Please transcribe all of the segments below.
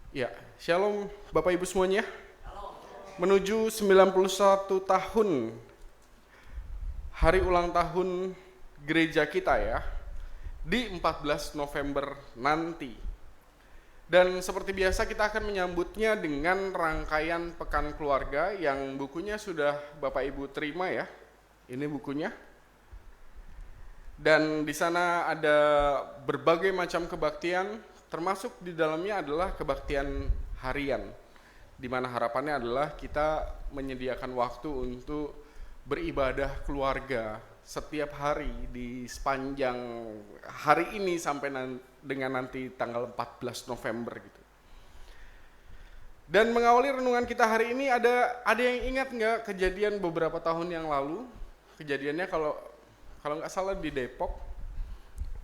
Ya, Shalom Bapak Ibu semuanya. Menuju 91 tahun hari ulang tahun gereja kita ya, di 14 November nanti. Dan seperti biasa kita akan menyambutnya dengan rangkaian Pekan Keluarga yang bukunya sudah Bapak Ibu terima ya. Ini bukunya. Dan di sana ada berbagai macam kebaktian, termasuk di dalamnya adalah kebaktian harian, di mana harapannya adalah kita menyediakan waktu untuk beribadah keluarga setiap hari di sepanjang hari ini sampai dengan nanti tanggal 14 November gitu. Dan mengawali renungan kita hari ini ada yang ingat nggak kejadian beberapa tahun yang lalu? Kejadiannya kalau nggak salah di Depok,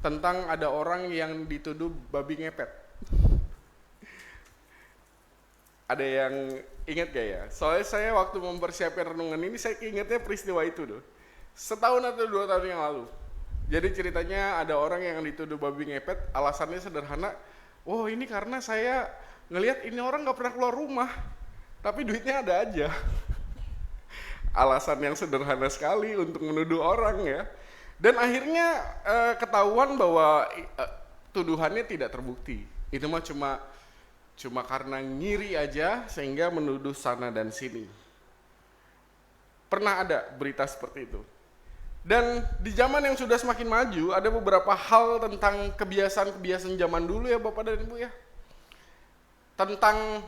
tentang ada orang yang dituduh babi ngepet. Ada yang ingat gak ya? Soalnya saya waktu mempersiapkan renungan ini saya ingatnya peristiwa itu tuh. Setahun atau 2 tahun yang lalu. Jadi ceritanya ada orang yang dituduh babi ngepet, alasannya sederhana. Oh ini karena saya ngelihat ini orang gak pernah keluar rumah, tapi duitnya ada aja. Alasan yang sederhana sekali untuk menuduh orang ya. Dan akhirnya ketahuan bahwa tuduhannya tidak terbukti. Itu mah cuma karena ngiri aja sehingga menuduh sana dan sini. Pernah ada berita seperti itu. Dan di zaman yang sudah semakin maju ada beberapa hal tentang kebiasaan-kebiasaan zaman dulu ya Bapak dan Ibu ya. Tentang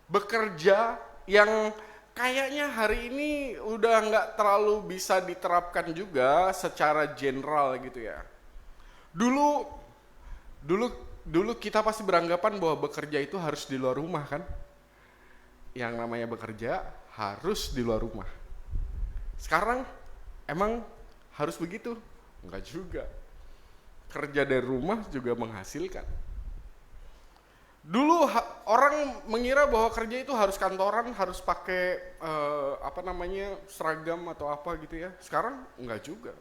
bekerja yang kayaknya hari ini udah nggak terlalu bisa diterapkan juga secara general gitu ya. Dulu kita pasti beranggapan bahwa bekerja itu harus di luar rumah kan. Yang namanya bekerja harus di luar rumah. Sekarang emang harus begitu? Enggak juga. Kerja dari rumah juga menghasilkan. Dulu orang mengira bahwa kerja itu harus kantoran, harus pakai seragam atau apa gitu ya. Sekarang enggak juga.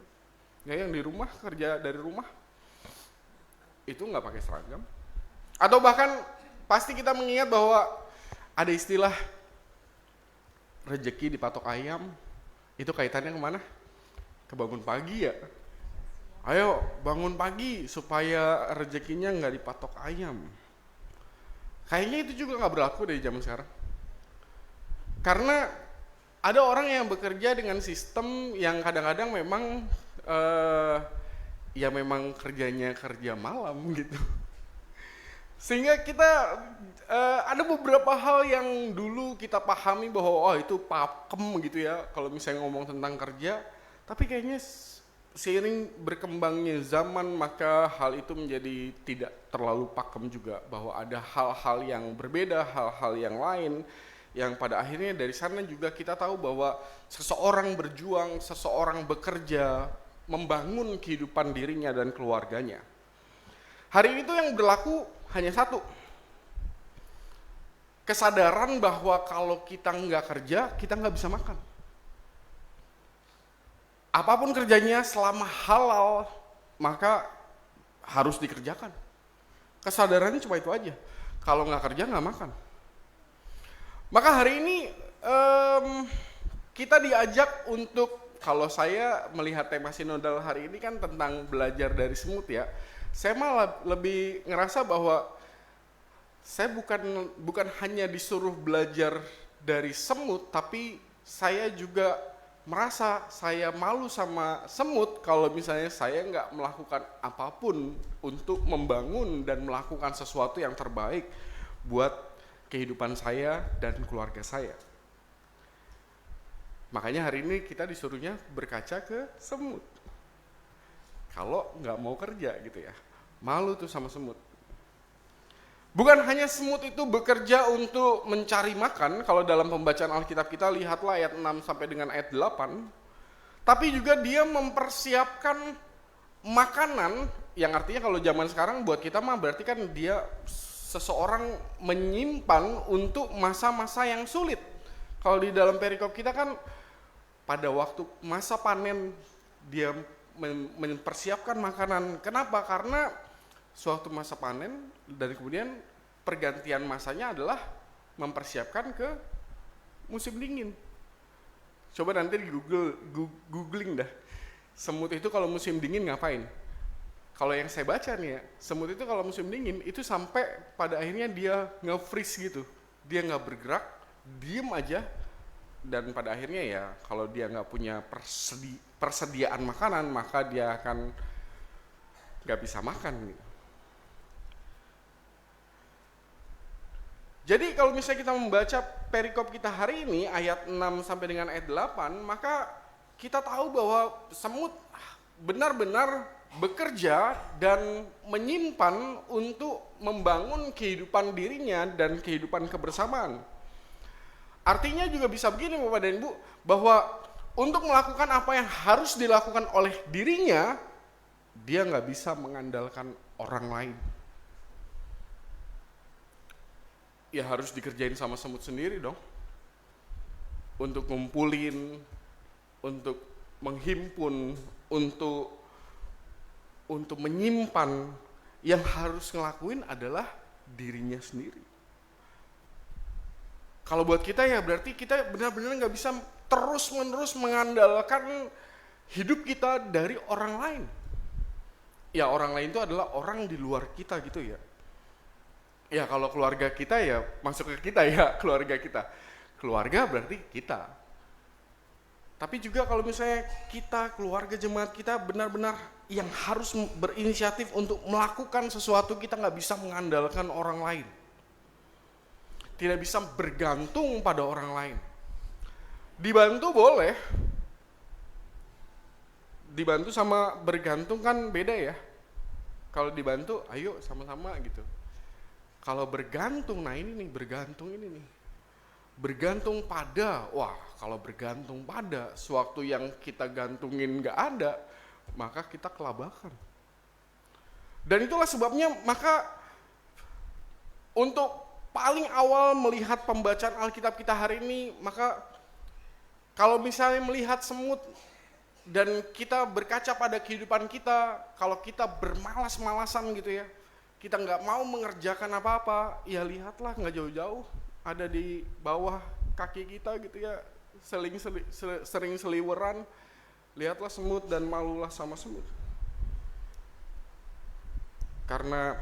Ya yang di rumah, kerja dari rumah itu enggak pakai seragam. Atau bahkan pasti kita mengingat bahwa ada istilah rezeki dipatok ayam. Itu kaitannya kemana? Kebangun pagi ya. Ayo bangun pagi supaya rezekinya enggak dipatok ayam. Kayaknya itu juga nggak berlaku dari zaman sekarang. Karena ada orang yang bekerja dengan sistem yang kadang-kadang memang ya memang kerjanya kerja malam gitu. Sehingga kita ada beberapa hal yang dulu kita pahami bahwa itu pakem gitu ya kalau misalnya ngomong tentang kerja. Tapi kayaknya seiring berkembangnya zaman maka hal itu menjadi tidak terlalu pakem juga, bahwa ada hal-hal yang berbeda, hal-hal yang lain yang pada akhirnya dari sana juga kita tahu bahwa seseorang berjuang, seseorang bekerja membangun kehidupan dirinya dan keluarganya. Hari ini tuh yang berlaku hanya satu, kesadaran bahwa kalau kita nggak kerja kita nggak bisa makan. Apapun kerjanya selama halal maka harus dikerjakan. Kesadarannya cuma itu aja. Kalau nggak kerja nggak makan. Maka hari ini kita diajak untuk, kalau saya melihat tema sinodal hari ini kan tentang belajar dari semut ya. Saya malah lebih ngerasa bahwa saya bukan hanya disuruh belajar dari semut, tapi saya juga merasa saya malu sama semut kalau misalnya saya nggak melakukan apapun untuk membangun dan melakukan sesuatu yang terbaik buat kehidupan saya dan keluarga saya. Makanya hari ini kita disuruhnya berkaca ke semut. Kalau nggak mau kerja gitu ya, malu tuh sama semut. Bukan hanya semut itu bekerja untuk mencari makan, kalau dalam pembacaan Alkitab kita lihatlah ayat 6 sampai dengan ayat 8, tapi juga dia mempersiapkan makanan, yang artinya kalau zaman sekarang buat kita mah berarti kan dia seseorang menyimpan untuk masa-masa yang sulit. Kalau di dalam perikop kita kan pada waktu masa panen dia mempersiapkan makanan. Kenapa? Karena suatu masa panen dan kemudian pergantian masanya adalah mempersiapkan ke musim dingin. Coba nanti di googling dah. Semut itu kalau musim dingin ngapain? Kalau yang saya baca nih ya, semut itu kalau musim dingin itu sampai pada akhirnya dia nge-freeze gitu. Dia nggak bergerak, diem aja, dan pada akhirnya ya kalau dia nggak punya persediaan makanan, maka dia akan nggak bisa makan gitu. Jadi kalau misalnya kita membaca perikop kita hari ini ayat 6 sampai dengan ayat 8, maka kita tahu bahwa semut benar-benar bekerja dan menyimpan untuk membangun kehidupan dirinya dan kehidupan kebersamaan. Artinya juga bisa begini Bapak dan Ibu, bahwa untuk melakukan apa yang harus dilakukan oleh dirinya, dia nggak bisa mengandalkan orang lain. Ya harus dikerjain sama semut sendiri dong. Untuk ngumpulin, untuk menghimpun, untuk menyimpan, yang harus ngelakuin adalah dirinya sendiri. Kalau buat kita ya berarti kita benar-benar nggak bisa terus-menerus mengandalkan hidup kita dari orang lain. Ya orang lain itu adalah orang di luar kita gitu ya. Ya kalau keluarga kita ya masuk ke kita ya, keluarga kita. Keluarga berarti kita. Tapi juga kalau misalnya kita, keluarga jemaat kita benar-benar yang harus berinisiatif untuk melakukan sesuatu, kita nggak bisa mengandalkan orang lain. Tidak bisa bergantung pada orang lain. Dibantu boleh. Dibantu sama bergantung kan beda ya. Kalau dibantu, ayo sama-sama gitu. Kalau bergantung, nah ini nih, bergantung ini nih. Bergantung pada, wah kalau bergantung pada, sewaktu yang kita gantungin gak ada, maka kita kelabakan. Dan itulah sebabnya, maka untuk paling awal melihat pembacaan Alkitab kita hari ini, maka kalau misalnya melihat semut, dan kita berkaca pada kehidupan kita, kalau kita bermalas-malasan gitu ya, kita nggak mau mengerjakan apa-apa, ya lihatlah nggak jauh-jauh ada di bawah kaki kita gitu ya, sering seliweran, lihatlah semut dan malulah sama semut. Karena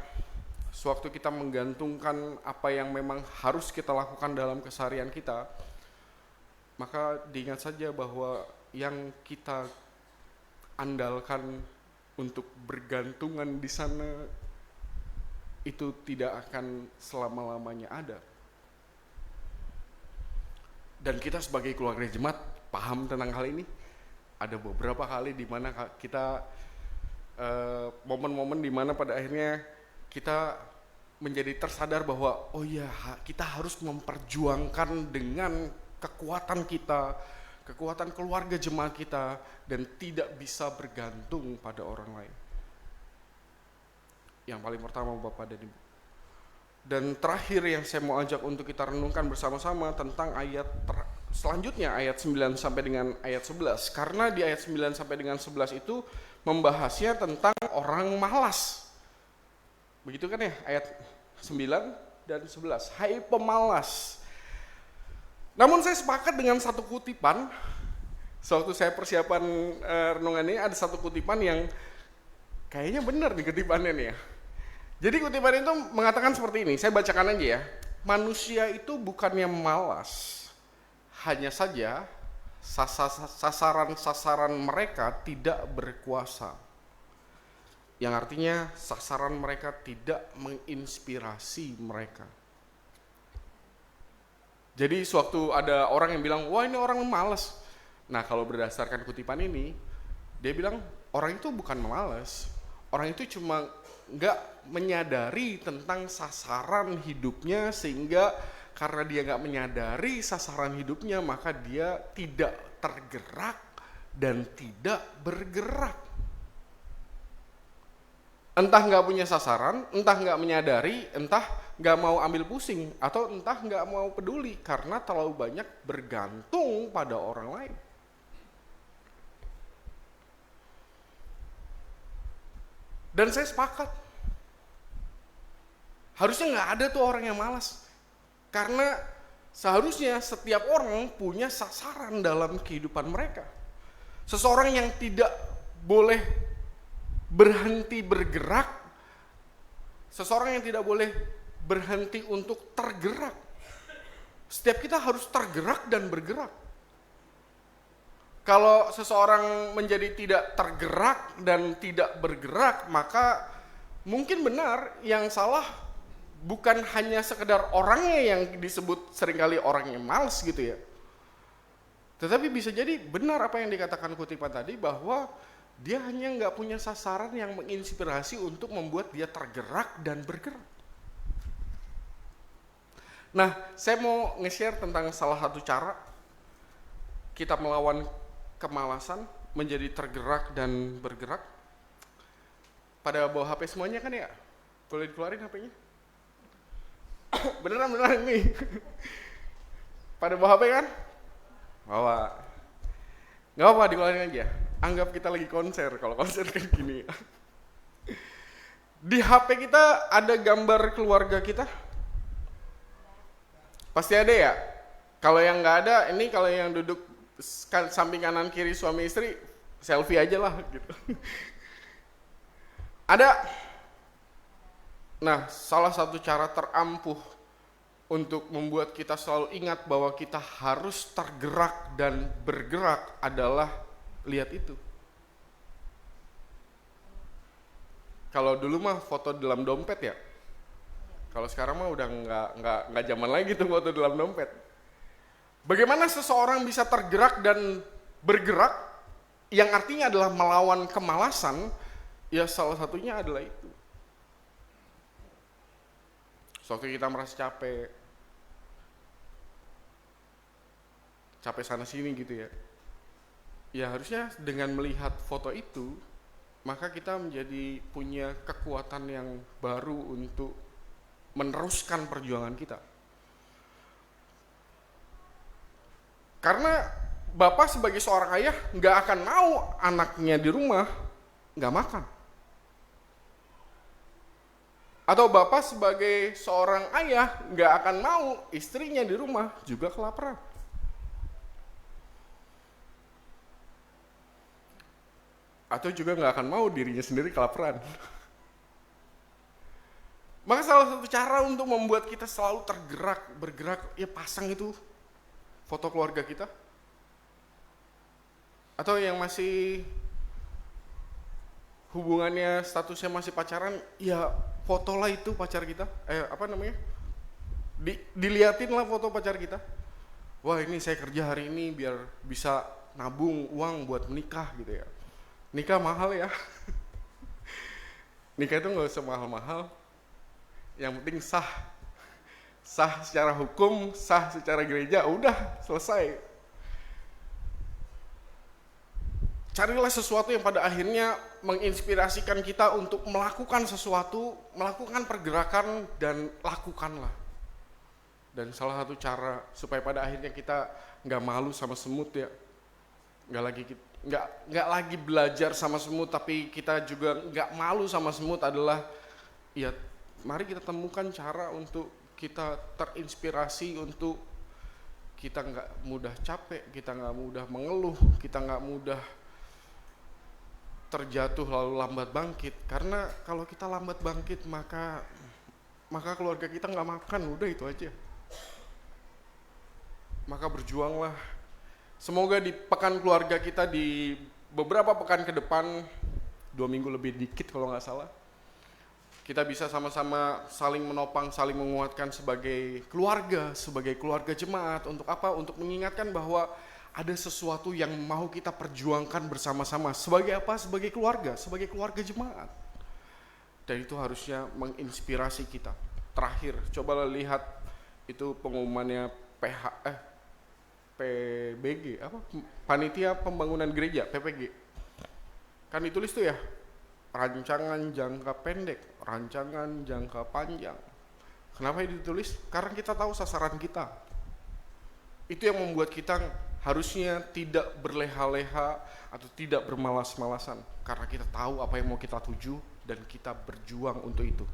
sewaktu kita menggantungkan apa yang memang harus kita lakukan dalam keseharian kita, maka diingat saja bahwa yang kita andalkan untuk bergantungan di sana itu tidak akan selama-lamanya ada. Dan kita sebagai keluarga jemaat paham tentang hal ini. Ada beberapa kali di mana kita momen-momen di mana pada akhirnya kita menjadi tersadar bahwa oh iya, kita harus memperjuangkan dengan kekuatan kita, kekuatan keluarga jemaat kita, dan tidak bisa bergantung pada orang lain. Yang paling pertama Bapak dan Ibu. Dan terakhir yang saya mau ajak untuk kita renungkan bersama-sama tentang ayat selanjutnya, ayat 9 sampai dengan ayat 11. Karena di ayat 9 sampai dengan 11 itu membahasnya tentang orang malas. Begitu kan ya, ayat 9 dan 11. Hai pemalas. Namun saya sepakat dengan satu kutipan. Sewaktu saya persiapan renungan ini, ada satu kutipan yang kayaknya benar nih kutipannya nih ya. Jadi kutipan itu mengatakan seperti ini, saya bacakan aja ya. Manusia itu bukannya malas, hanya saja sasaran-sasaran mereka tidak berkuasa. Yang artinya sasaran mereka tidak menginspirasi mereka. Jadi sewaktu ada orang yang bilang, wah ini orang malas. Nah kalau berdasarkan kutipan ini, dia bilang orang itu bukan malas. Orang itu cuma nggak menyadari tentang sasaran hidupnya, sehingga karena dia nggak menyadari sasaran hidupnya, maka dia tidak tergerak dan tidak bergerak. Entah nggak punya sasaran, entah nggak menyadari, entah nggak mau ambil pusing, atau entah nggak mau peduli karena terlalu banyak bergantung pada orang lain. Dan saya sepakat. Harusnya nggak ada tuh orang yang malas. Karena seharusnya setiap orang punya sasaran dalam kehidupan mereka. Seseorang yang tidak boleh berhenti bergerak, seseorang yang tidak boleh berhenti untuk tergerak. Setiap kita harus tergerak dan bergerak. Kalau seseorang menjadi tidak tergerak dan tidak bergerak, maka mungkin benar yang salah bukan hanya sekedar orangnya yang disebut seringkali orang yang malas gitu ya. Tetapi bisa jadi benar apa yang dikatakan kutipan tadi, bahwa dia hanya nggak punya sasaran yang menginspirasi untuk membuat dia tergerak dan bergerak. Nah, saya mau nge-share tentang salah satu cara kita melawan kemalasan menjadi tergerak dan bergerak. Pada bawa HP semuanya kan ya? Boleh dikeluarin HP-nya? Beneran nih. Pada bawa HP kan? Bawa. Gak apa-apa, dikeluarin aja. Anggap kita lagi konser, kalau konser kayak gini. Di HP kita ada gambar keluarga kita? Pasti ada ya? Kalau yang nggak ada, ini kalau yang duduk samping kanan kiri suami istri, selfie aja lah gitu. Ada. Nah, salah satu cara terampuh untuk membuat kita selalu ingat bahwa kita harus tergerak dan bergerak adalah lihat itu. Kalau dulu mah foto dalam dompet ya. Kalau sekarang mah udah nggak zaman lagi tuh foto dalam dompet. Bagaimana seseorang bisa tergerak dan bergerak, yang artinya adalah melawan kemalasan, ya salah satunya adalah itu. Suatu kita merasa capek sana sini gitu ya. Ya harusnya dengan melihat foto itu, maka kita menjadi punya kekuatan yang baru untuk meneruskan perjuangan kita. Karena bapak sebagai seorang ayah nggak akan mau anaknya di rumah nggak makan. Atau bapak sebagai seorang ayah nggak akan mau istrinya di rumah juga kelaparan. Atau juga nggak akan mau dirinya sendiri kelaparan. Maka salah satu cara untuk membuat kita selalu tergerak, bergerak, ya pasang itu foto keluarga kita. Atau yang masih hubungannya statusnya masih pacaran, ya fotolah itu pacar kita. Diliatin lah foto pacar kita. Wah, ini saya kerja hari ini biar bisa nabung uang buat menikah gitu ya. Nikah mahal ya. Nikah itu nggak usah mahal-mahal. Yang penting sah secara hukum, sah secara gereja, udah selesai. Carilah sesuatu yang pada akhirnya menginspirasikan kita untuk melakukan sesuatu, melakukan pergerakan, dan lakukanlah. Dan salah satu cara supaya pada akhirnya kita nggak malu sama semut ya, nggak lagi belajar sama semut, tapi kita juga nggak malu sama semut adalah ya, mari kita temukan cara untuk kita terinspirasi, untuk kita nggak mudah capek, kita nggak mudah mengeluh, kita nggak mudah terjatuh lalu lambat bangkit. Karena kalau kita lambat bangkit maka keluarga kita nggak makan, udah itu aja. Maka berjuanglah. Semoga di pekan keluarga kita di beberapa pekan ke depan, 2 minggu lebih dikit kalau nggak salah, kita bisa sama-sama saling menopang, saling menguatkan sebagai keluarga jemaat. Untuk apa? Untuk mengingatkan bahwa ada sesuatu yang mau kita perjuangkan bersama-sama. Sebagai apa? Sebagai keluarga jemaat. Dan itu harusnya menginspirasi kita. Terakhir, cobalah lihat itu pengumumannya PBG, Panitia Pembangunan Gereja, PPG. Kan ditulis tuh ya, rancangan jangka pendek, rancangan jangka panjang. Kenapa ditulis? Karena kita tahu sasaran kita. Itu yang membuat kita harusnya tidak berleha-leha atau tidak bermalas-malasan. Karena kita tahu apa yang mau kita tuju dan kita berjuang untuk itu.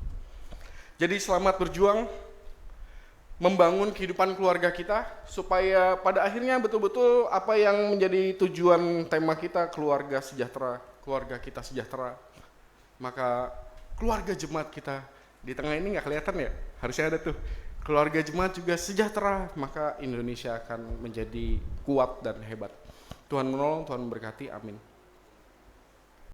Jadi selamat berjuang membangun kehidupan keluarga kita supaya pada akhirnya betul-betul apa yang menjadi tujuan tema kita, keluarga sejahtera, keluarga kita sejahtera. Maka keluarga jemaat kita di tengah ini nggak kelihatan ya, harusnya ada tuh. Keluarga jemaat juga sejahtera, maka Indonesia akan menjadi kuat dan hebat. Tuhan menolong, Tuhan memberkati, amin.